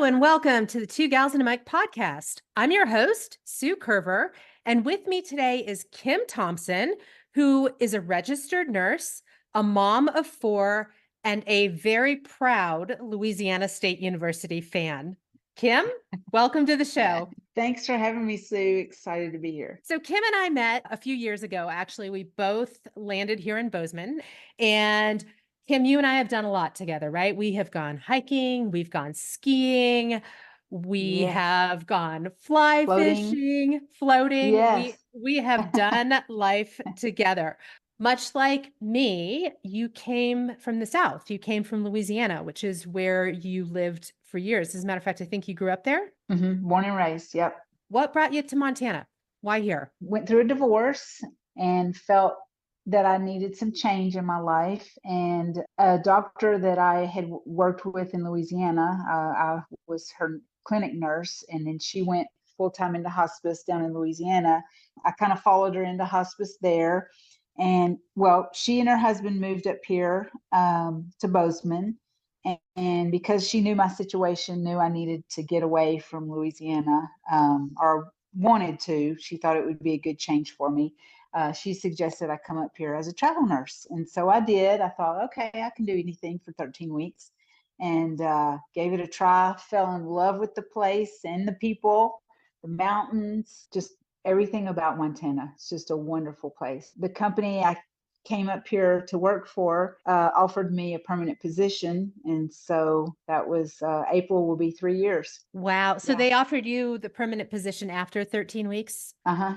And welcome to the Two Gals and a Mic podcast. I'm your host, Sue Curver, and with me today is Kim Thompson, who is a registered nurse, a mom of four, and a very proud Louisiana State University fan. Kim, welcome to the show. Thanks for having me, Sue. Excited to be here. So Kim and I met a few years ago. Actually, we both landed here in Bozeman, and Kim, you and I have done a lot together, right? We have gone hiking, we've gone skiing, we have gone fly fishing, floating. Yes. We have done life together. Much like me, you came from the South. You came from Louisiana, which is where you lived for years. As a matter of fact, I think you grew up there. Born and raised. Yep. What brought you to Montana? Why here? Went through a divorce and felt that I needed some change in my life. And a doctor that I had worked with in Louisiana, I was her clinic nurse, and then she went full-time into hospice down in Louisiana. I kind of followed her into hospice there. And well, she and her husband moved up here to Bozeman. And because she knew my situation, knew I needed to get away from Louisiana, or wanted to, she thought it would be a good change for me. She suggested I come up here as a travel nurse. And so I did. I thought, okay, I can do anything for 13 weeks, and gave it a try. Fell in love with the place and the people, the mountains, just everything about Montana. It's just a wonderful place. The company I came up here to work for offered me a permanent position. And so that was April will be 3 years. Wow. So they offered you the permanent position after 13 weeks? Uh-huh.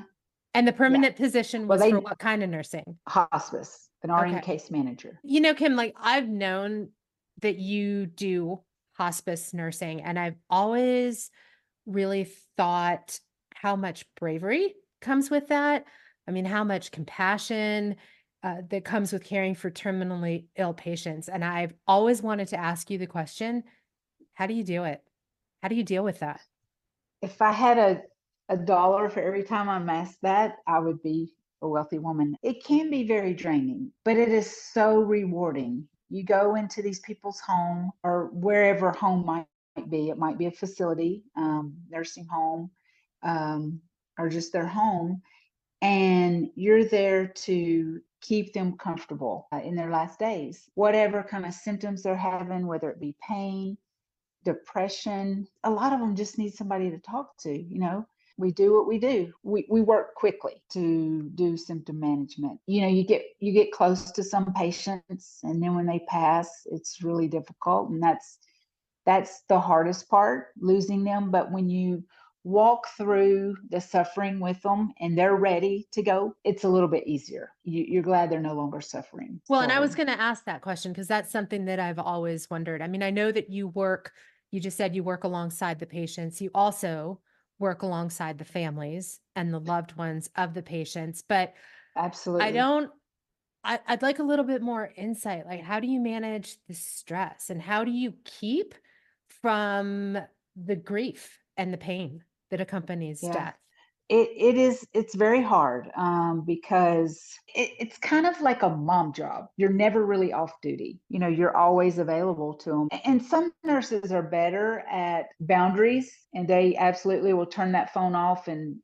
And the permanent position was for what kind of nursing? Hospice, an RN case manager. You know, Kim, like I've known that you do hospice nursing, and I've always really thought how much bravery comes with that. I mean, how much compassion that comes with caring for terminally ill patients. And I've always wanted to ask you the question, how do you do it? How do you deal with that? If I had a dollar for every time I'm asked that, I would be a wealthy woman. It can be very draining, but it is so rewarding. You go into these people's home, or wherever home might be. It might be a facility, nursing home, or just their home. And you're there to keep them comfortable in their last days. Whatever kind of symptoms they're having, whether it be pain, depression, a lot of them just need somebody to talk to. We do what we do. We work quickly to do symptom management. You get close to some patients, and then when they pass, it's really difficult. And that's the hardest part, losing them. But when you walk through the suffering with them and they're ready to go, it's a little bit easier. You're glad they're no longer suffering. Well, and I was going to ask that question because that's something that I've always wondered. I mean, I know that you just said you work alongside the patients. You also work alongside the families and the loved ones of the patients, but absolutely. I'd like a little bit more insight. Like, how do you manage the stress, and how do you keep from the grief and the pain that accompanies death? It's very hard because it's kind of like a mom job. You're never really off duty. You're always available to them. And some nurses are better at boundaries, and they absolutely will turn that phone off and,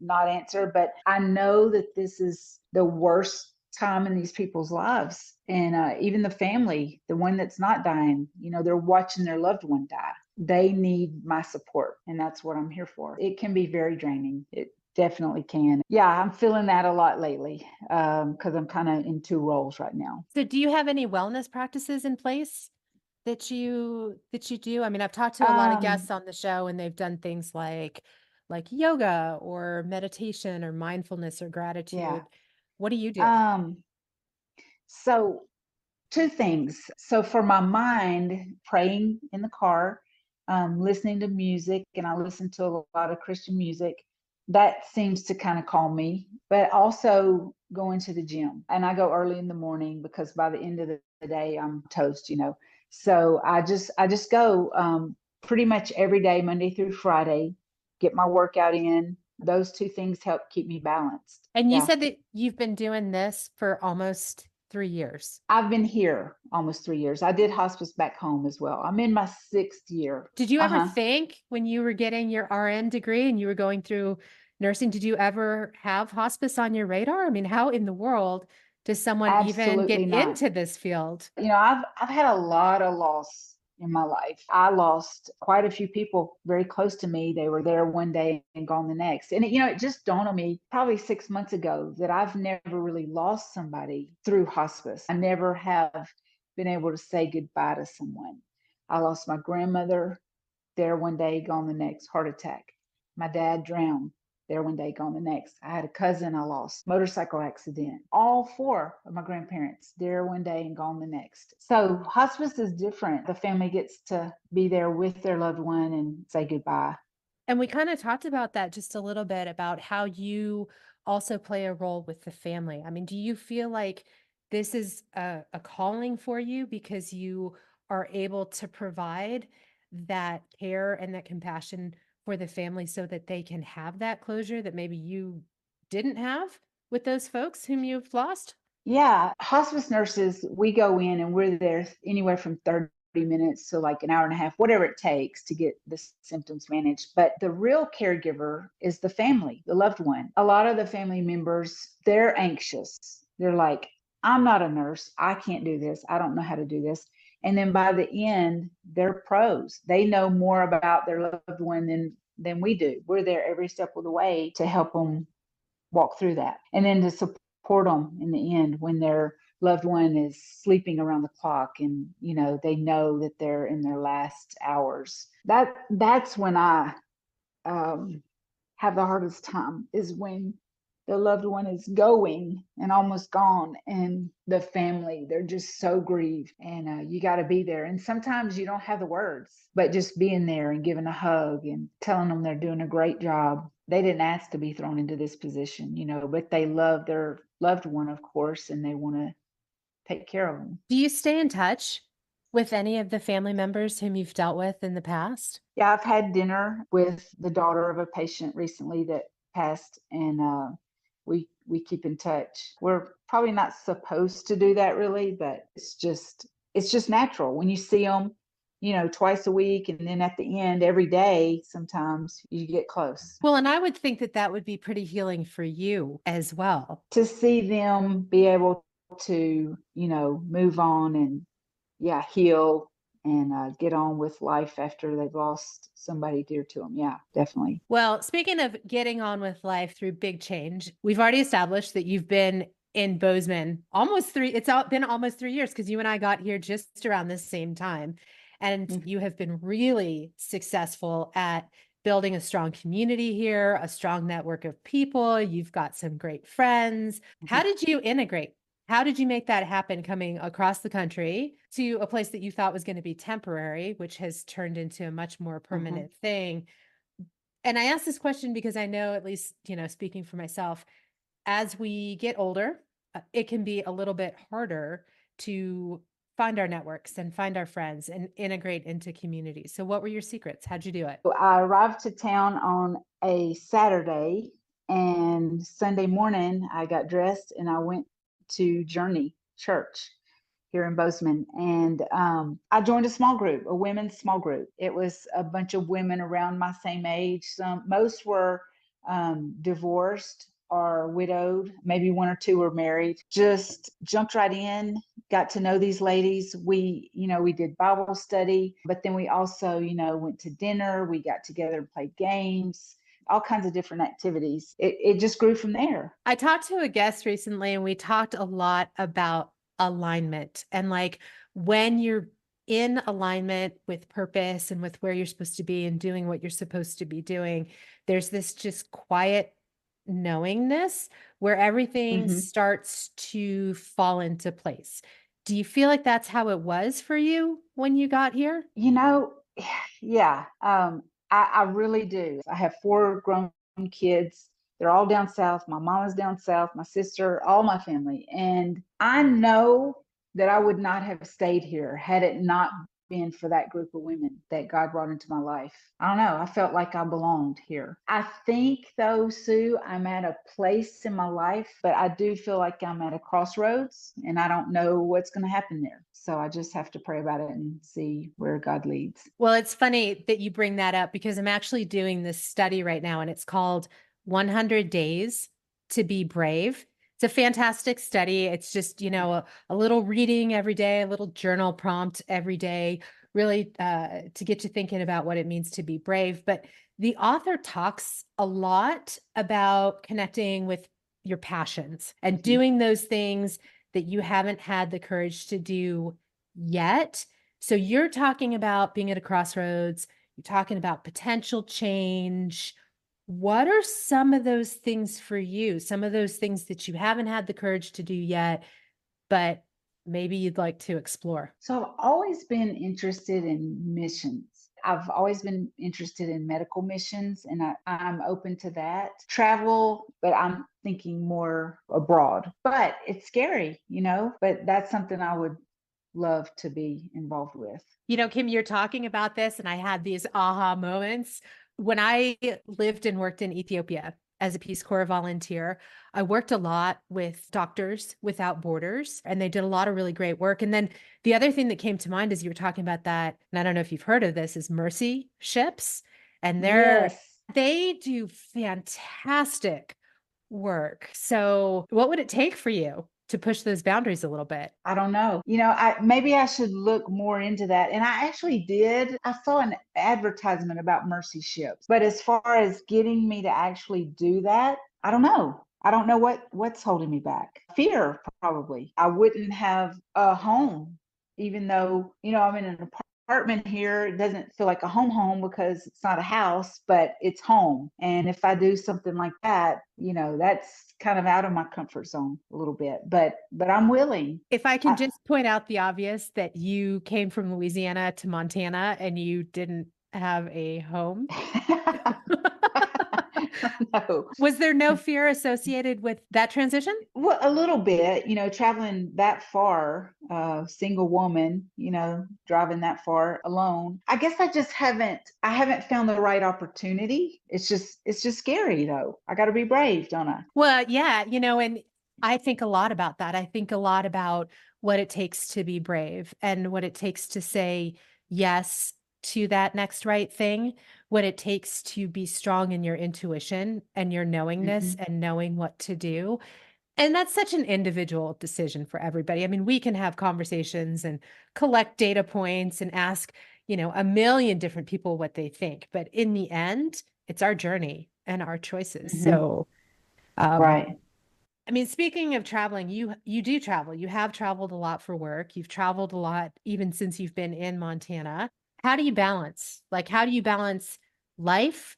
not answer. But I know that this is the worst time in these people's lives. And even the family, the one that's not dying, they're watching their loved one die. They need my support, and that's what I'm here for. It can be very draining. It definitely can. Yeah, I'm feeling that a lot lately because I'm kind of in two roles right now. So do you have any wellness practices in place that you do? I mean, I've talked to a lot of guests on the show, and they've done things like yoga or meditation or mindfulness or gratitude. Yeah. What do you do? So two things. So for my mind, praying in the car, listening to music, and I listen to a lot of Christian music. That seems to kind of calm me, but also going to the gym. And I go early in the morning because by the end of the day, I'm toast, So I just go pretty much every day, Monday through Friday, get my workout in. Those two things help keep me balanced. And you said that you've been doing this for almost 3 years? I've been here almost 3 years. I did hospice back home as well. I'm in my 6th year. Did you ever Uh-huh. think when you were getting your RN degree and you were going through nursing, did you ever have hospice on your radar? I mean, how in the world does someone even get Absolutely not. into this field? I've had a lot of loss in my life. I lost quite a few people very close to me. They were there one day and gone the next. And it just dawned on me probably 6 months ago that I've never really lost somebody through hospice. I never have been able to say goodbye to someone. I lost my grandmother there one day, gone the next, heart attack. My dad drowned there one day, gone the next. I had a cousin I lost, motorcycle accident. All four of my grandparents there one day and gone the next. So hospice is different. The family gets to be there with their loved one and say goodbye. And we kind of talked about that just a little bit about how you also play a role with the family. I mean, do you feel like this is a calling for you because you are able to provide that care and that compassion for the family so that they can have that closure that maybe you didn't have with those folks whom you've lost? Yeah, hospice nurses, we go in and we're there anywhere from 30 minutes to like an hour and a half, whatever it takes to get the symptoms managed. But the real caregiver is the family, the loved one. A lot of the family members, they're anxious. They're like, I'm not a nurse. I can't do this. I don't know how to do this. And then by the end, they're pros. They know more about their loved one than we do. We're there every step of the way to help them walk through that. And then to support them in the end when their loved one is sleeping around the clock and they know that they're in their last hours. That's when I um, have the hardest time, is when the loved one is going and almost gone, and the family, they're just so grieved, and you got to be there. And sometimes you don't have the words, but just being there and giving a hug and telling them they're doing a great job. They didn't ask to be thrown into this position, but they love their loved one, of course, and they want to take care of them. Do you stay in touch with any of the family members whom you've dealt with in the past? Yeah, I've had dinner with the daughter of a patient recently that passed, and we keep in touch. We're probably not supposed to do that really, but it's just natural when you see them, twice a week, and then at the end every day. Sometimes you get close Well, and I would think that that would be pretty healing for you as well. to see them be able to, move on and yeah, heal and get on with life after they've lost somebody dear to them. Yeah, definitely. Well, speaking of getting on with life through big change, we've already established that you've been in Bozeman almost been almost 3 years because you and I got here just around the same time. And Mhm. you have been really successful at building a strong community here, a strong network of people. You've got some great friends. How did you integrate? How did you make that happen coming across the country to a place that you thought was going to be temporary, which has turned into a much more Mhm. permanent thing? And I ask this question because I know, at least, speaking for myself, as we get older, it can be a little bit harder to find our networks and find our friends and integrate into communities. So, what were your secrets? How'd you do it? So I arrived to town on a Saturday, and Sunday morning I got dressed and I went to Journey Church here in Bozeman. And I joined a small group, a women's small group. It was a bunch of women around my same age. Most were divorced or widowed. Maybe one or two were married. Just jumped right in, got to know these ladies. We did Bible study, but then we also, went to dinner. We got together and played games, all kinds of different activities. It just grew from there. I talked to a guest recently and we talked a lot about alignment and like when you're in alignment with purpose and with where you're supposed to be and doing what you're supposed to be doing, there's this just quiet knowingness where everything Hmm. starts to fall into place. Do you feel like that's how it was for you when you got here? You know, yeah, I really do. I have four grown kids. They're all down south. My mama's down south, my sister, all my family. And I know that I would not have stayed here had it not been for that group of women that God brought into my life. I don't know. I felt like I belonged here. I think, though, Sue, I'm at a place in my life, but I do feel like I'm at a crossroads and I don't know what's going to happen there. So I just have to pray about it and see where God leads. Well, it's funny that you bring that up because I'm actually doing this study right now and it's called 100 Days to Be Brave. It's a fantastic study. It's just, a little reading every day, a little journal prompt every day, really to get you thinking about what it means to be brave. But the author talks a lot about connecting with your passions and Mhm. doing those things that you haven't had the courage to do yet. So you're talking about being at a crossroads, you're talking about potential change. What are some of those things for you? Some of those things that you haven't had the courage to do yet, but maybe you'd like to explore? So I've always been interested in missions. I've always been interested in medical missions, and I'm open to that. Travel, but I'm thinking more abroad. But it's scary, but that's something I would love to be involved with. Kim, you're talking about this, and I had these aha moments. When I lived and worked in Ethiopia as a Peace Corps volunteer, I worked a lot with Doctors Without Borders, and they did a lot of really great work. And then the other thing that came to mind as you were talking about that, and I don't know if you've heard of this, is Mercy Ships. And Yes. they do fantastic work. So what would it take for you to push those boundaries a little bit? I don't know. I maybe I should look more into that. And I actually did. I saw an advertisement about Mercy Ships, but as far as getting me to actually do that, I don't know. I don't know what's holding me back. Fear, probably. I wouldn't have a home, even though I'm in an apartment here. It doesn't feel like a home because it's not a house, but it's home. And if I do something like that, that's kind of out of my comfort zone a little bit. But I'm willing. If I can I, just point out the obvious that you came from Louisiana to Montana and you didn't have a home. no. Was there no fear associated with that transition? Well, a little bit, traveling that far, single woman, driving that far alone. I guess I haven't found the right opportunity. It's just scary though. I got to be brave, don't I? Well, yeah, and I think a lot about that. I think a lot about what it takes to be brave and what it takes to say yes to that next right thing, what it takes to be strong in your intuition and your knowingness Hmm. and knowing what to do. And that's such an individual decision for everybody. I mean, we can have conversations and collect data points and ask, a million different people what they think. But in the end, it's our journey and our choices. Hmm. So, um, Right. I mean, speaking of traveling, you do travel. You have traveled a lot for work. You've traveled a lot even since you've been in Montana. How do you balance? Like, how do you balance life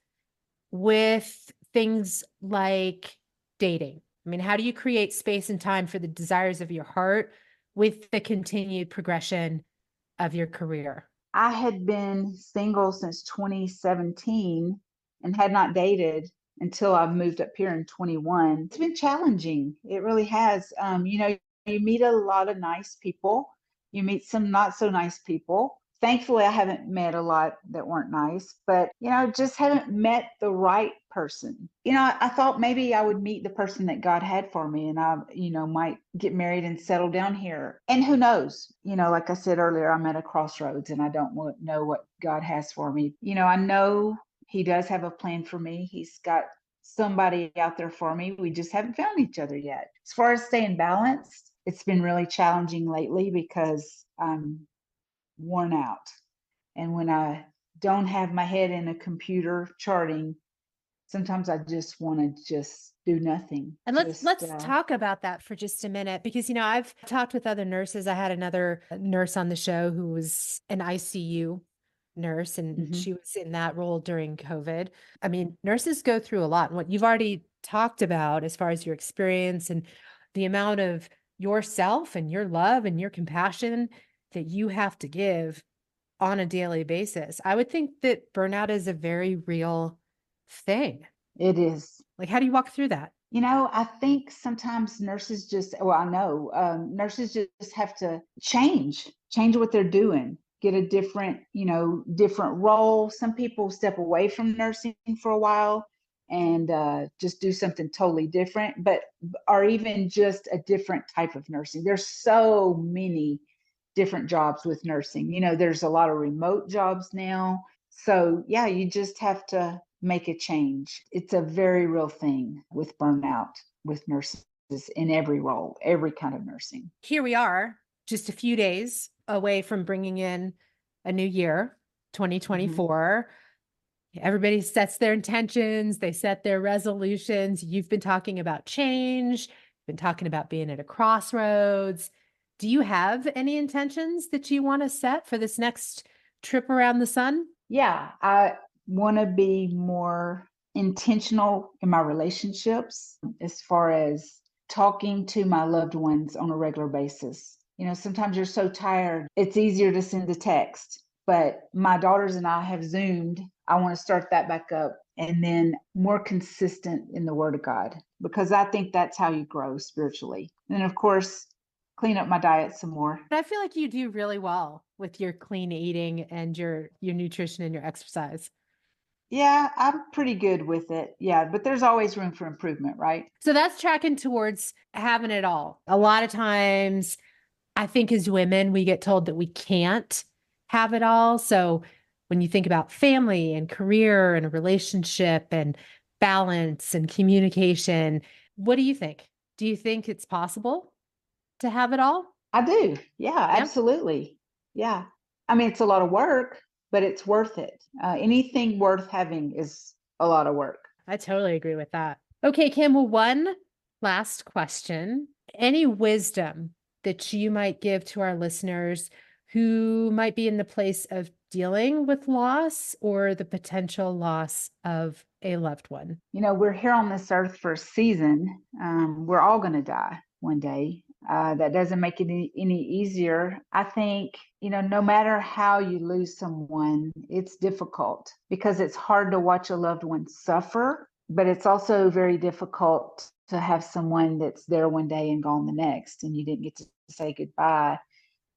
with things like dating? I mean, how do you create space and time for the desires of your heart with the continued progression of your career? I had been single since 2017 and had not dated until I moved up here in 21. It's been challenging. It really has. You meet a lot of nice people, you meet some not so nice people. Thankfully, I haven't met a lot that weren't nice, but just haven't met the right person. I thought maybe I would meet the person that God had for me and I, might get married and settle down here. And who knows? Like I said earlier, I'm at a crossroads and I don't know what God has for me. I know He does have a plan for me. He's got somebody out there for me. We just haven't found each other yet. As far as staying balanced, it's been really challenging lately because I'm worn out. And when I don't have my head in a computer charting, sometimes I just want to just do nothing. And let's Just let's talk about that for just a minute because I've talked with other nurses. I had another nurse on the show who was an ICU nurse and mhm. she was in that role during COVID. I mean, nurses go through a lot. And what you've already talked about as far as your experience and the amount of yourself and your love and your compassion that you have to give on a daily basis. I would think that burnout is a very real thing. It is. Like, how do you walk through that? I think sometimes nurses just, well, I know nurses just have to change what they're doing. get a different, different role. Some people step away from nursing for a while and just do something totally different, or even just a different type of nursing. There's so many different jobs with nursing. There's a lot of remote jobs now. So yeah, you just have to make a change. It's a very real thing with burnout with nurses in every role, every kind of nursing. Here we are, just a few days away from bringing in a new year, Hmm. 2024. Everybody sets their intentions, they set their resolutions. You've been talking about change, been talking about being at a crossroads. Do you have any intentions that you want to set for this next trip around the sun? Yeah, I want to be more intentional in my relationships as far as talking to my loved ones on a regular basis. Sometimes you're so tired, it's easier to send a text. But my daughters and I have Zoomed. I want to start that back up, and then more consistent in the Word of God, because I think that's how you grow spiritually. And of course, clean up my diet some more. But I feel like you do really well with your clean eating and your nutrition and your exercise. Yeah, I'm pretty good with it. Yeah, but there's always room for improvement, right? So that's tracking towards having it all. A lot of times, I think as women, we get told that we can't have it all. So when you think about family and career and a relationship and balance and communication, what do you think? Do you think it's possible to have it all? I do. Yeah, Yeah, absolutely. Yeah. I mean, it's a lot of work, but it's worth it. Anything worth having is a lot of work. I totally agree with that. Okay, Kim, well, one last question. Any wisdom that you might give to our listeners who might be in the place of dealing with loss or the potential loss of a loved one? We're here on this earth for a season. We're all going to die one day. That doesn't make it any easier. I think, no matter how you lose someone, it's difficult because it's hard to watch a loved one suffer, but it's also very difficult to have someone that's there one day and gone the next, and you didn't get to say goodbye.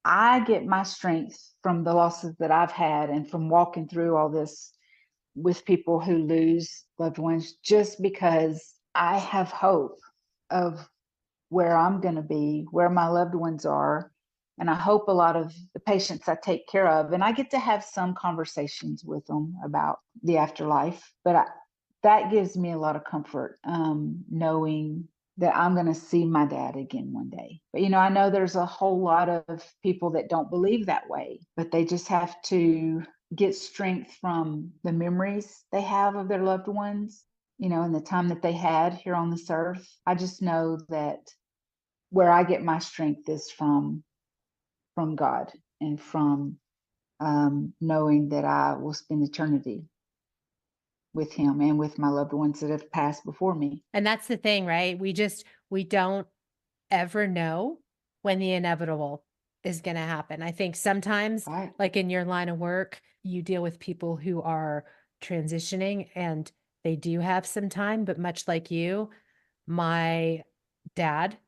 I get my strength from the losses that I've had and from walking through all this with people who lose loved ones, just because I have hope of where I'm going to be, where my loved ones are. And I hope a lot of the patients I take care of, and I get to have some conversations with them about the afterlife, that gives me a lot of comfort, knowing that I'm going to see my dad again one day. But, I know there's a whole lot of people that don't believe that way, but they just have to get strength from the memories they have of their loved ones, and the time that they had here on this earth. I just know that where I get my strength is from God, and from knowing that I will spend eternity with him and with my loved ones that have passed before me. And that's the thing, right? We don't ever know when the inevitable is going to happen. I think sometimes, Right. like in your line of work, you deal with people who are transitioning and they do have some time, but much like you, my dad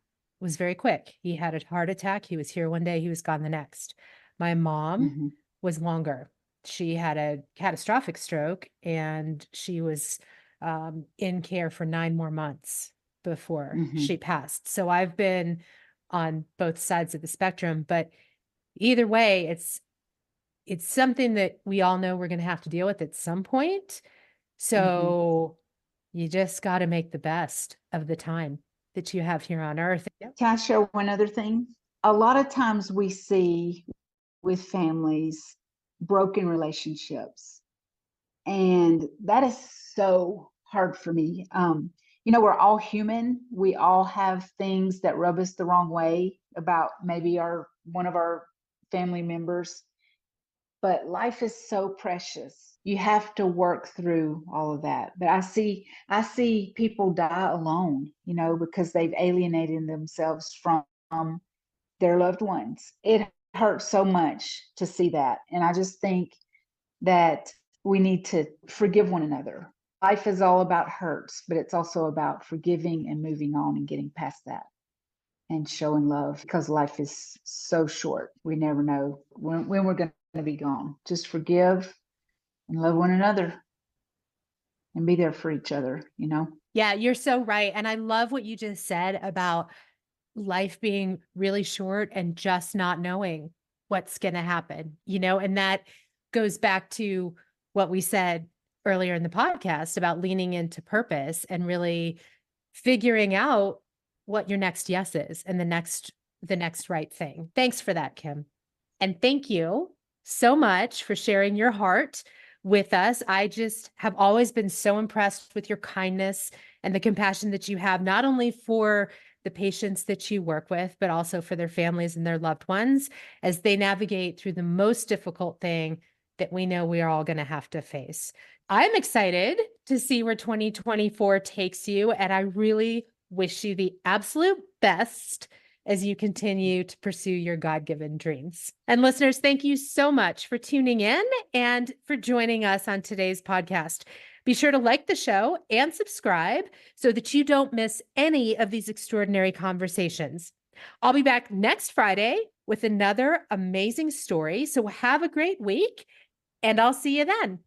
was very quick. He had a heart attack. He was here one day, he was gone the next. My mom Hmm. was longer. She had a catastrophic stroke and she was in care for 9 more months before Hmm. she passed. So I've been on both sides of the spectrum, but either way, it's something that we all know we're going to have to deal with at some point. Hmm. So you just got to make the best of the time that you have here on earth. Yep. Can I share one other thing? A lot of times we see with families broken relationships, and that is so hard for me. We're all human. We all have things that rub us the wrong way about maybe our one of our family members, but life is so precious. You have to work through all of that. But I see people die alone, because they've alienated themselves from their loved ones. It hurts so much to see that. And I just think that we need to forgive one another. Life is all about hurts, but it's also about forgiving and moving on and getting past that and showing love, because life is so short. We never know when we're going to be gone. Just forgive and love one another and be there for each other, you know? Yeah, you're so right. And I love what you just said about life being really short and just not knowing what's going to happen, and that goes back to what we said earlier in the podcast about leaning into purpose and really figuring out what your next yes is and the next right thing. Thanks for that, Kim. And thank you so much for sharing your heart with us. I just have always been so impressed with your kindness and the compassion that you have, not only for the patients that you work with, but also for their families and their loved ones as they navigate through the most difficult thing that we know we are all going to have to face. I'm excited to see where 2024 takes you, and I really wish you the absolute best as you continue to pursue your God-given dreams. And listeners, thank you so much for tuning in and for joining us on today's podcast. Be sure to like the show and subscribe so that you don't miss any of these extraordinary conversations. I'll be back next Friday with another amazing story. So have a great week, and I'll see you then.